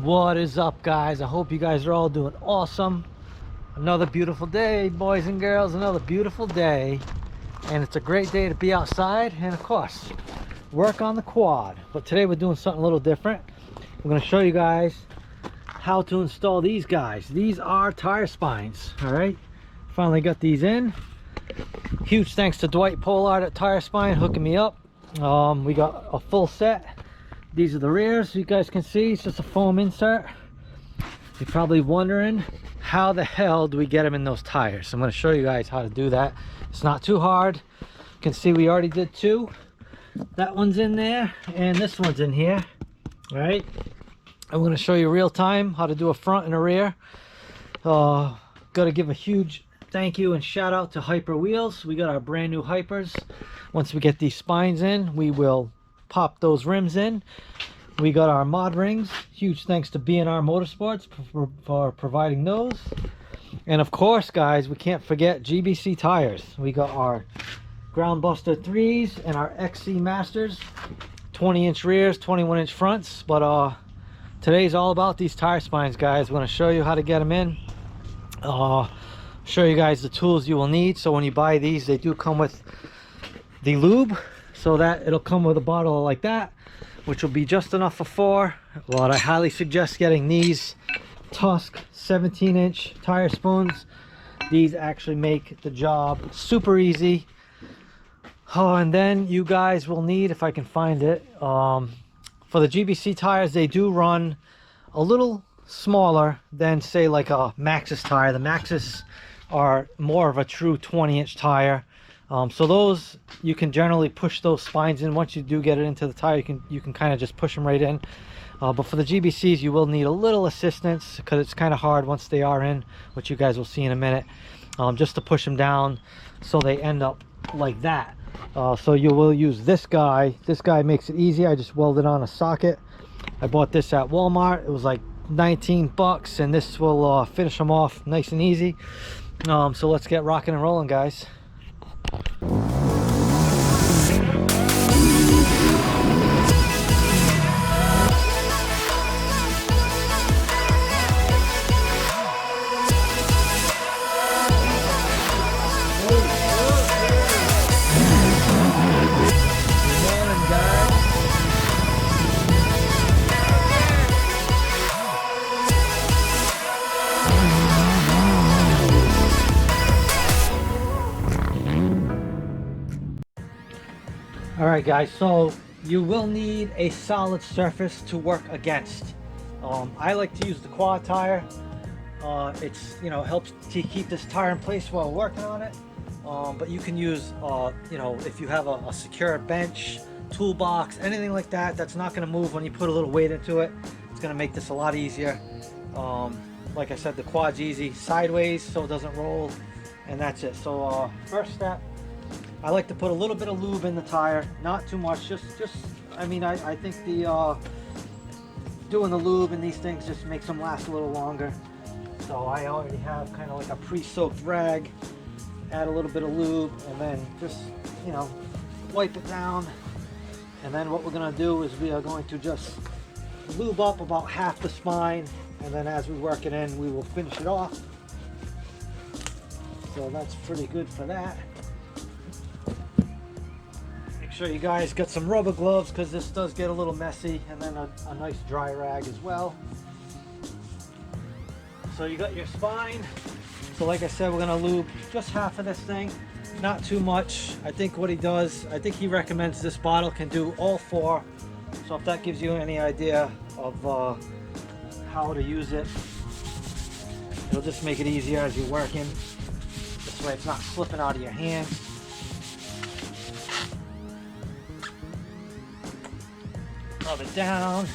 What is up, guys? I hope you guys are all doing awesome. Another beautiful day, boys and girls. Another beautiful day, and it's a great day to be outside and of course work on the quad. But today we're doing something a little different. We're going to show you guys how to install these guys. These are tire spines. All right, finally got these in. Huge thanks to Dwight at Tire Spine hooking me up. We got a full set. These are the rears. You guys can see it's just a foam insert. You're probably wondering, how the hell do we get them in those tires? I'm going to show you guys how to do that. It's not too hard. You can see we already did two. That one's in there and this one's in here. All right, I'm going to show you real time how to do a front and a rear. Got to give a huge thank you and shout out to Hyper Wheels. We got our brand new Hypers. Once we get these spines in, we will pop those rims in. We got our mod rings. Huge thanks to B&R Motorsports for providing those. And of course, guys, we can't forget GBC tires. We got our Groundbuster 3s and our XC Masters, 20-inch rears, 21-inch fronts. But today's all about these tire spines, guys. We're going to show you how to get them in. Show you guys the tools you will need. So when you buy these, they do come with the lube, so that it'll come with a bottle like that, which will be just enough for 4. But I highly suggest getting these Tusk 17-inch tire spoons. These actually make the job super easy. Oh, and then you guys will need, if I can find it, for the GBC tires, they do run a little smaller than, say, like a Maxxis tire. The Maxxis are more of a true 20-inch tire. So those, you can generally push those spines in. Once you do get it into the tire, you can kind of just push them right in. But for the GBCs, you will need a little assistance because it's kind of hard once they are in, which you guys will see in a minute, just to push them down so they end up like that. So you will use this guy. This guy makes it easy. I just welded on a socket. I bought this at Walmart. It was like 19 bucks, and this will finish them off nice and easy. So let's get rocking and rolling, guys. All right, guys, so you will need a solid surface to work against. I like to use the quad tire. It's, you know, helps to keep this tire in place while working on it. But you can use, you know, if you have a secure bench, toolbox, anything like that, that's not going to move when you put a little weight into it. It's going to make this a lot easier. Like I said, the quad's easy sideways so it doesn't roll, and that's it. So first step, I like to put a little bit of lube in the tire, not too much, just I mean, I think the doing the lube in these things just makes them last a little longer. So I already have kind of like a pre-soaked rag, add a little bit of lube, and then just, you know, wipe it down. And then what we're going to do is we are going to just lube up about half the spine, and then as we work it in, we will finish it off. So that's pretty good for that. Make sure you guys got some rubber gloves because this does get a little messy, and then a nice dry rag as well. So you got your spine. So like I said, we're going to lube just half of this thing, not too much. I think what he does, I think he recommends this bottle can do all 4. So if that gives you any idea of how to use it, it'll just make it easier as you're working. This way it's not slipping out of your hand. Rub it down.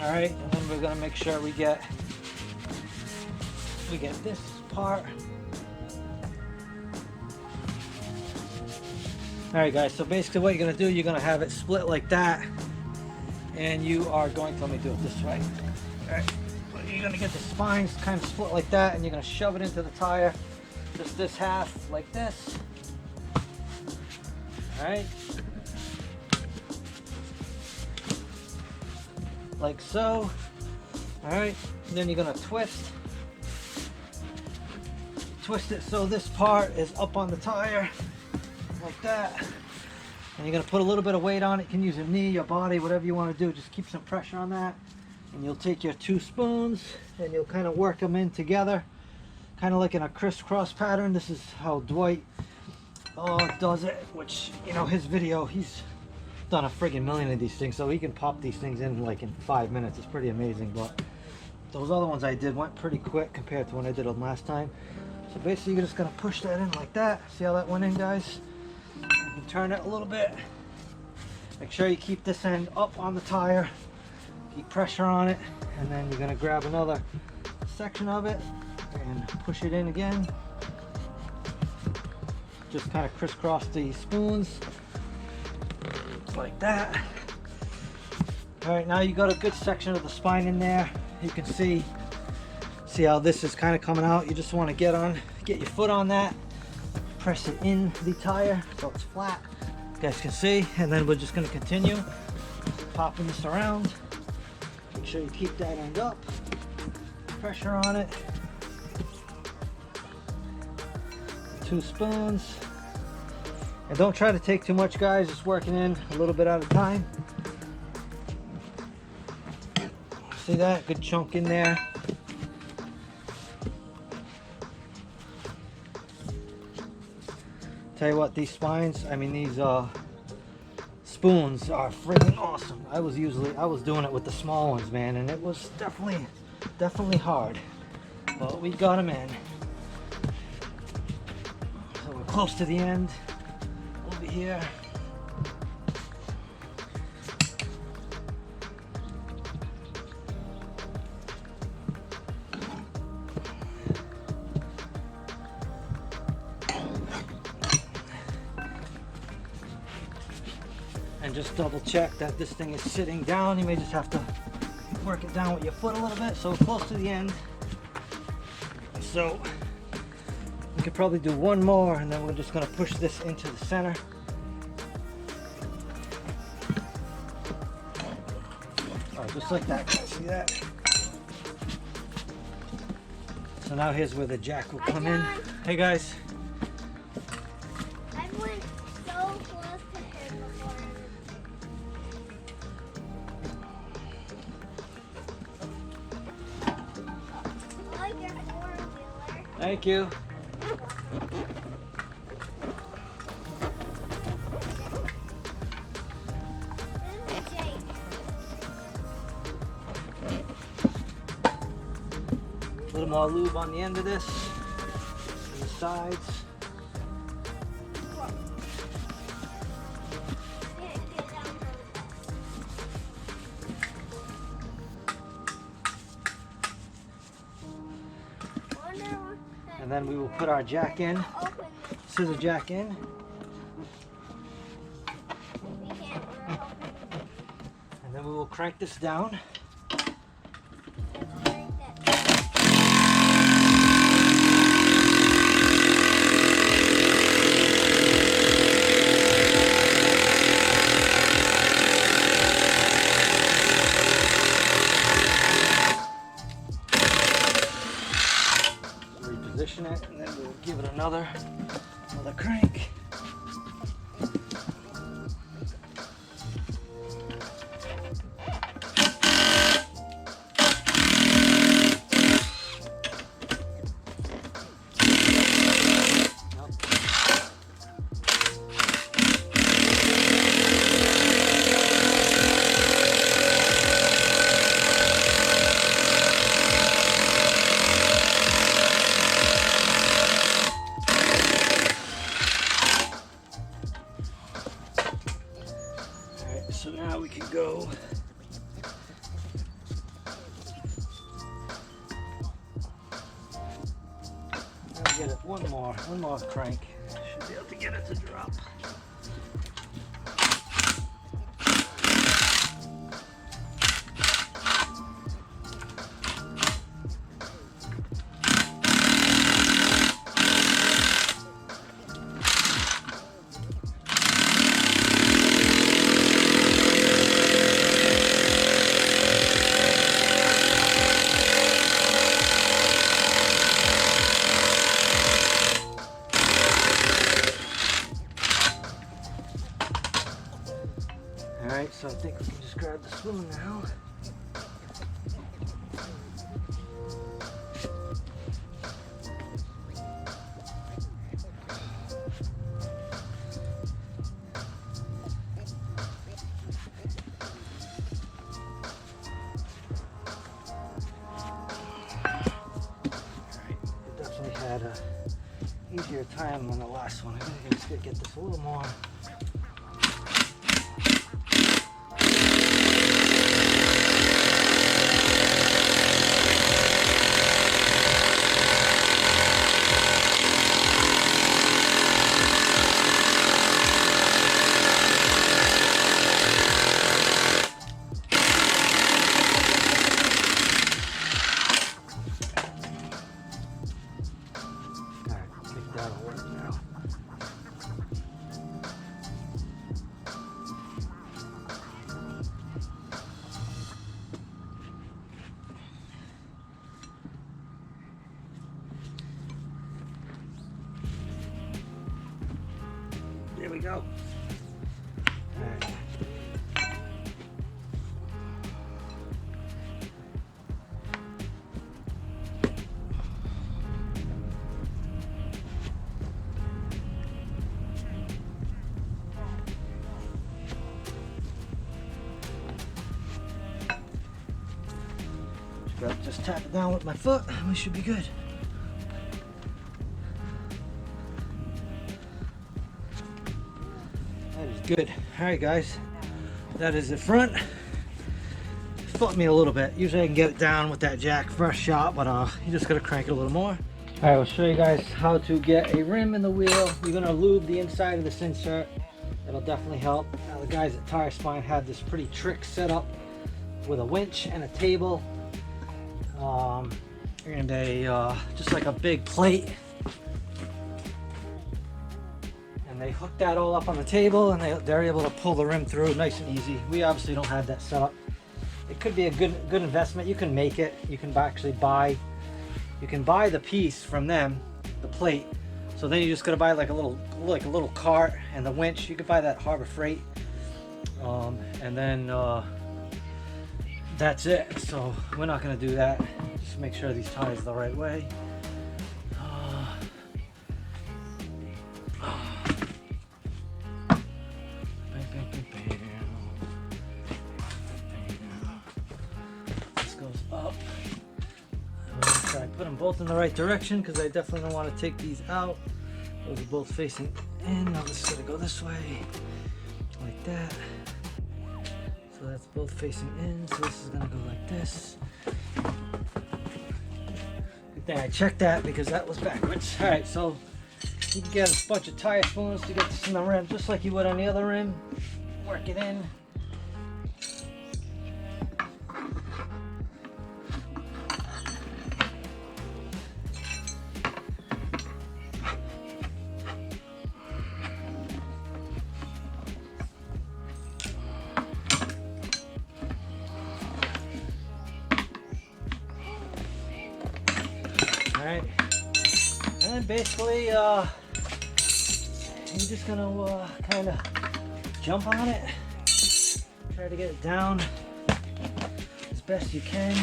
All right, and then we're gonna make sure we get this part. All right, guys, so basically what you're gonna do, you're gonna have it split like that, and you are going to, let me do it this way. All right, you're gonna get the spines kind of split like that, and you're gonna shove it into the tire, just this half like this. All right. like so. All right, and then you're gonna twist it so this part is up on the tire, like that. And you're gonna put a little bit of weight on it. You can use your knee, your body, whatever you want to do. Just keep some pressure on that. And you'll take your 2 spoons and you'll kind of work them in together, kind of like in a crisscross pattern. This is how Dwight does it, which, you know, his video, he's done a friggin' million of these things, so he can pop these things in like in 5 minutes. It's pretty amazing. But those other ones I did went pretty quick compared to when I did them last time. So basically you're just gonna push that in like that. See how that went in, guys? You can turn it a little bit. Make sure you keep this end up on the tire. Keep pressure on it, and then you're gonna grab another section of it and push it in again. Just kind of crisscross the spoons like that. All right, now you got a good section of the spine in there. You can see how this is kind of coming out. You just want to get your foot on that, press it in the tire so it's flat. You guys can see, and then we're just going to continue popping this around. Make sure you keep that end up, pressure on it. 2 spoons. And don't try to take too much, guys, just working in a little bit at a time. See that? Good chunk in there. Tell you what, these spines, I mean these spoons are freaking awesome. I was doing it with the small ones, man, and it was definitely hard. But we got them in. So we're close to the end. Over here. And just double check that this thing is sitting down. You may just have to work it down with your foot a little bit. So we're close to the end. So we could probably do one more, and then we're just going to push this into the center. Oh, just like that. See that? So now here's where the jack will come in. Hey guys. I went so close to him before. I like your four-wheeler. Thank you. A little more lube on the end of this, and the sides. And then we will put our jack in, scissor jack in. And then we will crank this down. Reposition it, and then we'll give it another crank. So now we can go. I'll get it one more crank. Should be able to get it to drop. Alright, so I think we can just grab the spoon now. Had a easier time than the last one. I think I just gotta get this a little more. There we go. All right. Just tap it down with my foot and we should be good. That is good. All right, guys, that is the front. Fought me a little bit. Usually I can get it down with that jack first shot, but you just gotta crank it a little more. All right, I'll show you guys how to get a rim in the wheel. You're gonna lube the inside of this insert. That'll definitely help. Now, the guys at Tire Spine had this pretty trick set up with a winch and a table, and a just like a big plate. And they hooked that all up on the table, and they're able to pull the rim through nice and easy. We obviously don't have that set up. It could be a good investment. You can make it. You can actually buy the piece from them, the plate. So then you just gotta buy like a little cart and the winch. You could buy that Harbor Freight, and then that's it. So we're not gonna do that. Just make sure these ties the right way. This goes up. I put them both in the right direction because I definitely don't want to take these out. Those are both facing in. Now this is going to go this way, like that. So that's both facing in. So this is going to go like this. Good thing I checked that because that was backwards. All right, so you can get a bunch of tire spoons to get this in the rim, just like you would on the other rim. Work it in. Alright, and then basically you're just gonna kind of jump on it, try to get it down as best you can.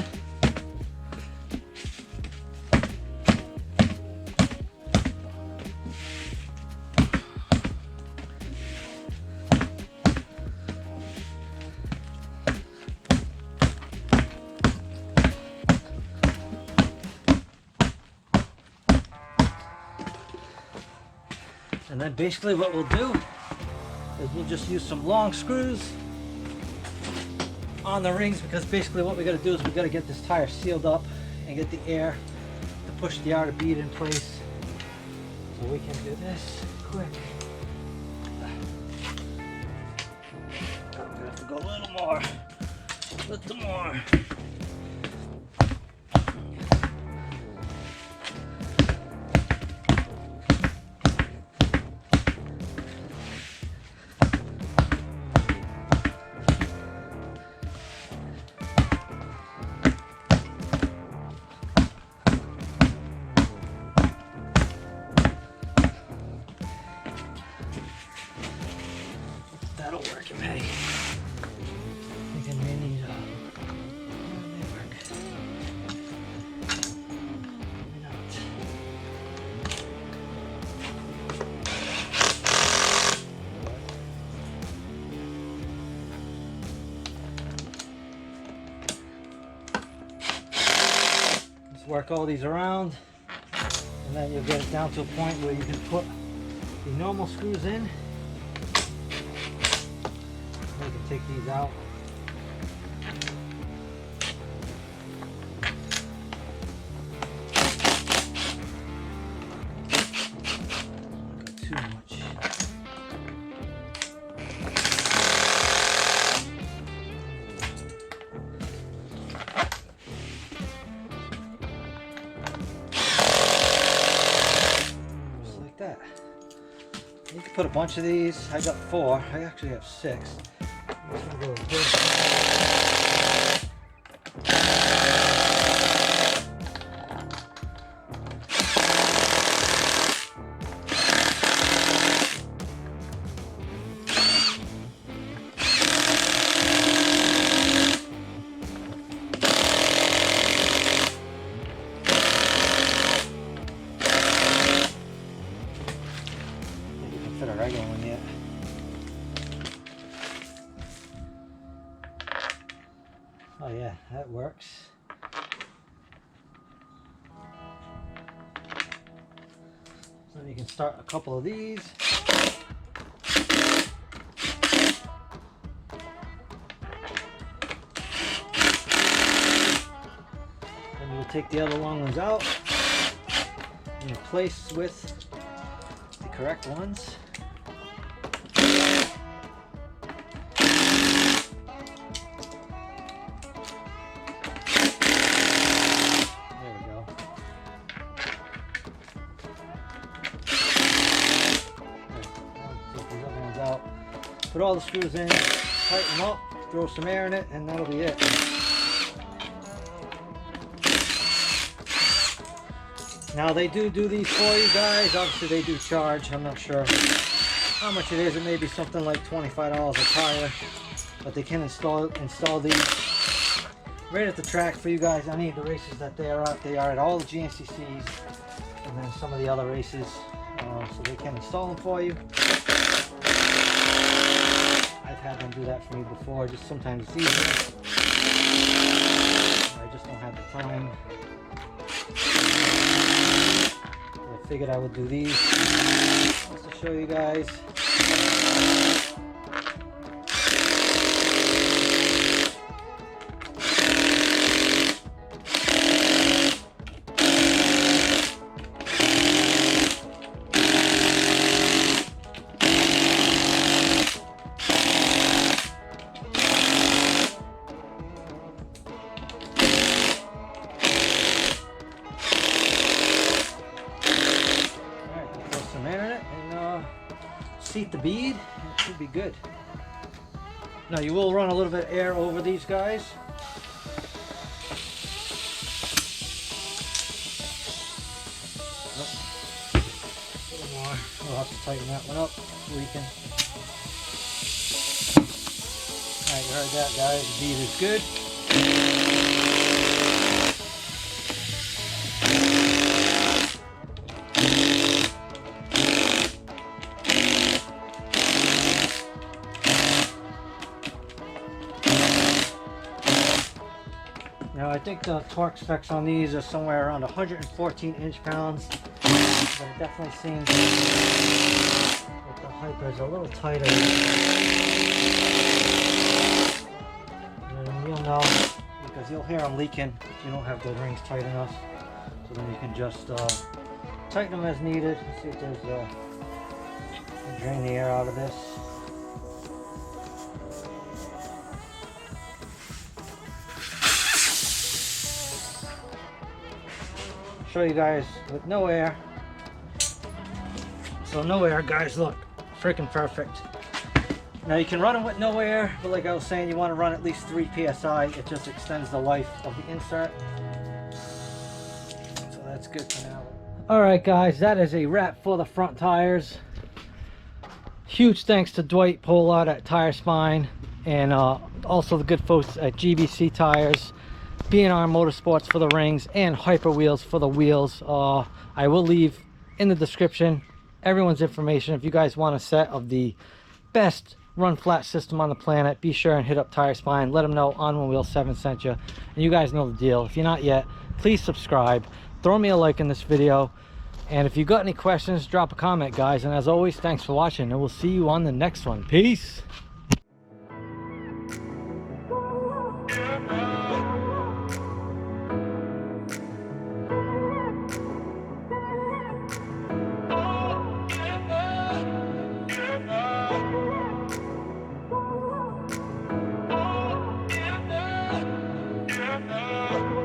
And then basically what we'll do is we'll just use some long screws on the rings, because basically what we got to do is we got to get this tire sealed up and get the air to push the outer bead in place. So we can do this quick. I'm gonna have to go a little more, a little more. That'll work, hey. work all these around, and then you'll get it down to a point where you can put the normal screws in. You can take these out. Not too much. Just like that. You can put a bunch of these. I got 4. I actually have 6. I'm just gonna go with this. You can fit a regular one yet. Oh yeah, that works. So then you can start a couple of these. Then you'll take the other long ones out and replace with the correct ones. Put all the screws in, tighten them up, throw some air in it, and that'll be it. Now they do these for you guys. Obviously they do charge. I'm not sure how much it is. It may be something like $25 a tire, but they can install these right at the track for you guys. Any of the races that they are at all the GNCCs, and then some of the other races, so they can install them for you. I've had them do that for me before, just sometimes it's easier. I just don't have the time. So I figured I would do these just to show you guys. Seat the bead, and it should be good. Now you will run a little bit of air over these guys. Oh, a little more. We'll have to tighten that one up so we can. Alright, you heard that, guys. The bead is good. Now I think the torque specs on these are somewhere around 114 inch-pounds, but it definitely seems that the hyper is a little tighter. And you'll know because you'll hear them leaking if you don't have the rings tight enough. So then you can just tighten them as needed. Let's see if there's drain the air out of this. Show you guys with no air. So no air, guys, look, freaking perfect. Now you can run them with no air, but like I was saying, you want to run at least 3 psi. It just extends the life of the insert. So that's good for now. All right, guys, that is a wrap for the front tires. Huge thanks to Dwight Pollard at Tire Spine, and also the good folks at GBC Tires, B&R Motorsports for the rings, and Hyper Wheels for the wheels. I will leave in the description everyone's information. If you guys want a set of the best run flat system on the planet, be sure and hit up Tire Spine. Let them know On One Wheel 7 sent you, and you guys know the deal. If you're not yet, please subscribe, throw me a like in this video, and if you got any questions, drop a comment, guys. And as always, thanks for watching, and we'll see you on the next one. Peace. Yeah.